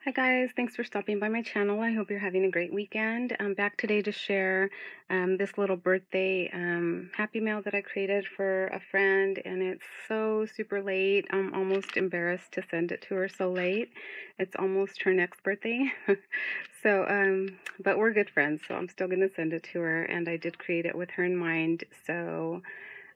Hi guys, thanks for stopping by my channel. I hope you're having a great weekend. I'm back today to share this little birthday happy mail that I created for a friend, and it's so super late. I'm almost embarrassed to send it to her so late. It's almost her next birthday. But we're good friends, so I'm still going to send it to her, and I did create it with her in mind. So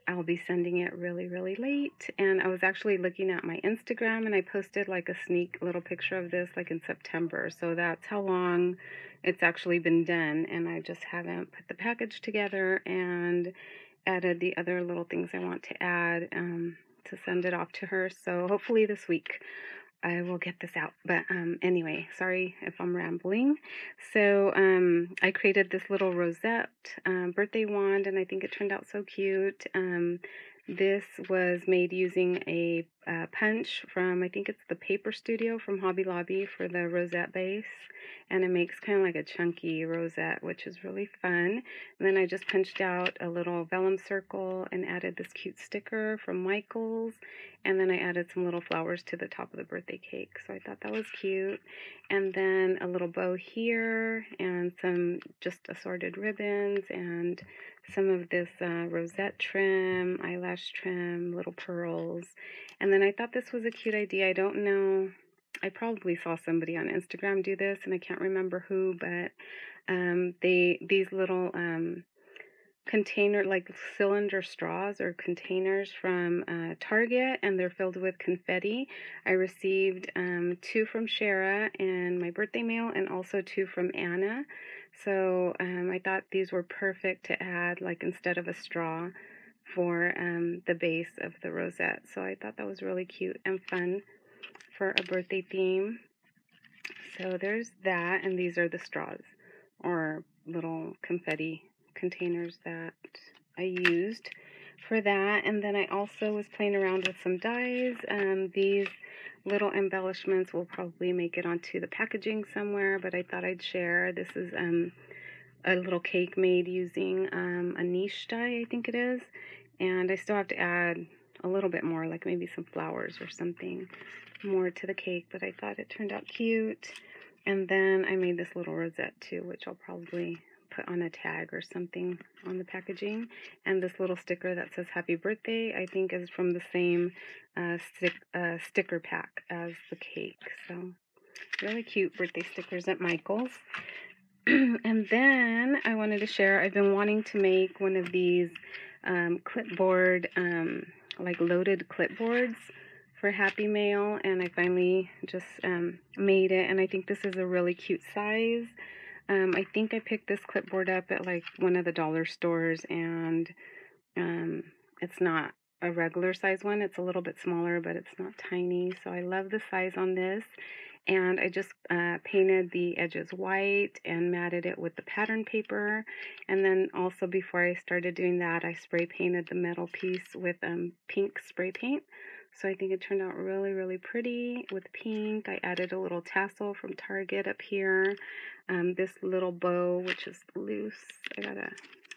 I'll be sending it really, really late. And I was actually looking at my Instagram, and I posted like a sneak little picture of this like in September. So that's how long it's actually been done. And I just haven't put the package together and added the other little things I want to add to send it off to her. So hopefully this week I will get this out. But anyway, sorry if I'm rambling. So I created this little rosette birthday wand, and I think it turned out so cute. This was made using a punch from, I think it's the Paper Studio from Hobby Lobby for the rosette base. And it makes kind of like a chunky rosette, which is really fun. And then I just punched out a little vellum circle and added this cute sticker from Michaels. And then I added some little flowers to the top of the birthday cake. So I thought that was cute. And then a little bow here and some just assorted ribbons and some of this rosette trim, eyelash trim, little pearls. And then I thought this was a cute idea. I don't know. I probably saw somebody on Instagram do this, and I can't remember who, but these little container, like cylinder straws or containers from Target, and they're filled with confetti. I received 2 from Shara in my birthday mail, and also 2 from Anna. So I thought these were perfect to add, like instead of a straw, for the base of the rosette. So I thought that was really cute and fun for a birthday theme. So there's that, and these are the straws or little confetti containers that I used for that. And then I also was playing around with some dies. These little embellishments will probably make it onto the packaging somewhere, but I thought I'd share. This is a little cake made using a niche die, I think it is. And I still have to add a little bit more, like maybe some flowers or something more to the cake, but I thought it turned out cute. And then I made this little rosette too, which I'll probably put on a tag or something on the packaging. And this little sticker that says happy birthday, I think is from the same sticker pack as the cake. So really cute birthday stickers at Michael's. And then I wanted to share, I've been wanting to make one of these clipboard, like loaded clipboards for Happy Mail, and I finally just made it, and I think this is a really cute size. I think I picked this clipboard up at like one of the dollar stores, and it's not a regular size one. It's a little bit smaller, but it's not tiny, so I love the size on this. And I just painted the edges white and matted it with the pattern paper. And then also before I started doing that, I spray painted the metal piece with pink spray paint. So I think it turned out really, really pretty with pink. I added a little tassel from Target up here. This little bow, which is loose. I gotta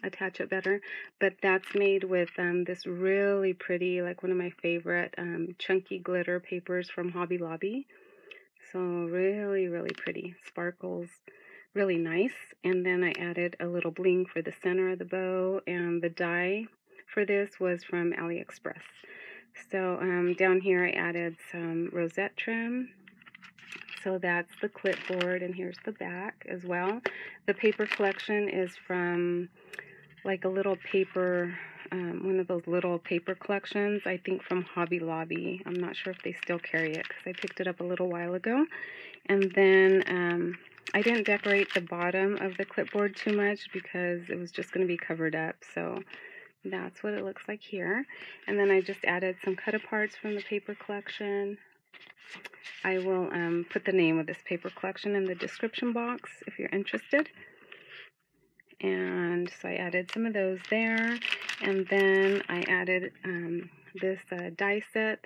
attach it better. But that's made with this really pretty, like one of my favorite chunky glitter papers from Hobby Lobby. So really, really pretty. Sparkles, really nice. And then I added a little bling for the center of the bow, and the die for this was from AliExpress. So down here I added some rosette trim. So that's the clipboard, and here's the back as well. The paper collection is from like a little paper, one of those little paper collections, I think from Hobby Lobby. I'm not sure if they still carry it because I picked it up a little while ago. And then I didn't decorate the bottom of the clipboard too much because it was just going to be covered up. So that's what it looks like here. And then I just added some cut aparts from the paper collection. I will put the name of this paper collection in the description box if you're interested. And so I added some of those there, and then I added this die set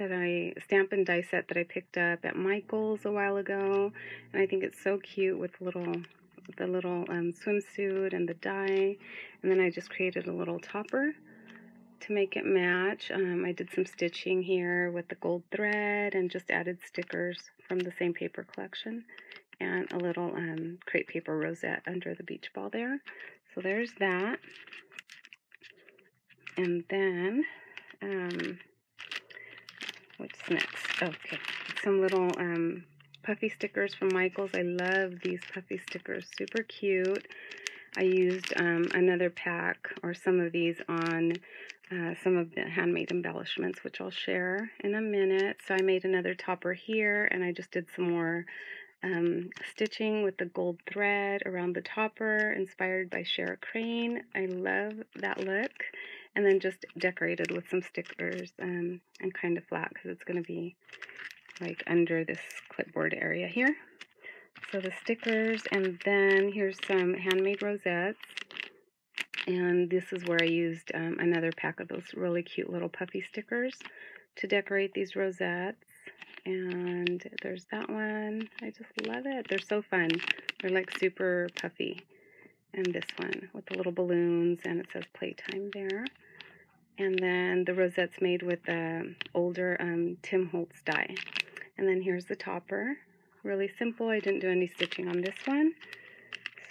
stamp and die set that I picked up at Michael's a while ago, and I think it's so cute with the little swimsuit and the die. And then I just created a little topper to make it match. I did some stitching here with the gold thread and just added stickers from the same paper collection and a little crepe paper rosette under the beach ball there. So there's that. And then, what's next? Okay, some little puffy stickers from Michaels. I love these puffy stickers, super cute. I used another pack or some of these on some of the handmade embellishments, which I'll share in a minute. So I made another topper here, and I just did some more stitching with the gold thread around the topper, inspired by Shara Crane. I love that look. And then just decorated with some stickers and kind of flat because it's going to be like under this clipboard area here. So the stickers, and then here's some handmade rosettes. And this is where I used another pack of those really cute little puffy stickers to decorate these rosettes. And there's that one. I just love it. They're so fun. They're like super puffy. And this one with the little balloons, and it says playtime there. And then the rosette's made with the older Tim Holtz die. And then here's the topper. Really simple. I didn't do any stitching on this one.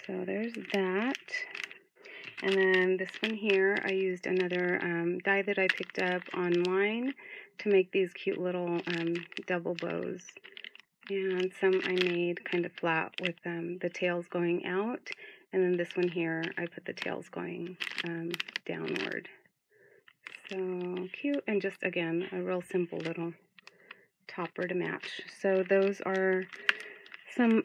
So there's that. And then this one here, I used another die that I picked up online to make these cute little double bows. And some I made kind of flat with the tails going out. And then this one here, I put the tails going downward. So cute, and just again, a real simple little topper to match. So those are some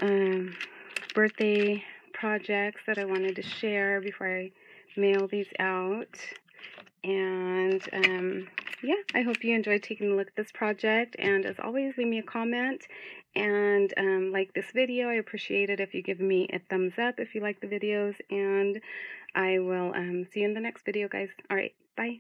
birthday projects that I wanted to share before I mail these out. And yeah, I hope you enjoyed taking a look at this project. And as always, leave me a comment and like this video. I appreciate it if you give me a thumbs up if you like the videos. And I will see you in the next video, guys. All right, bye.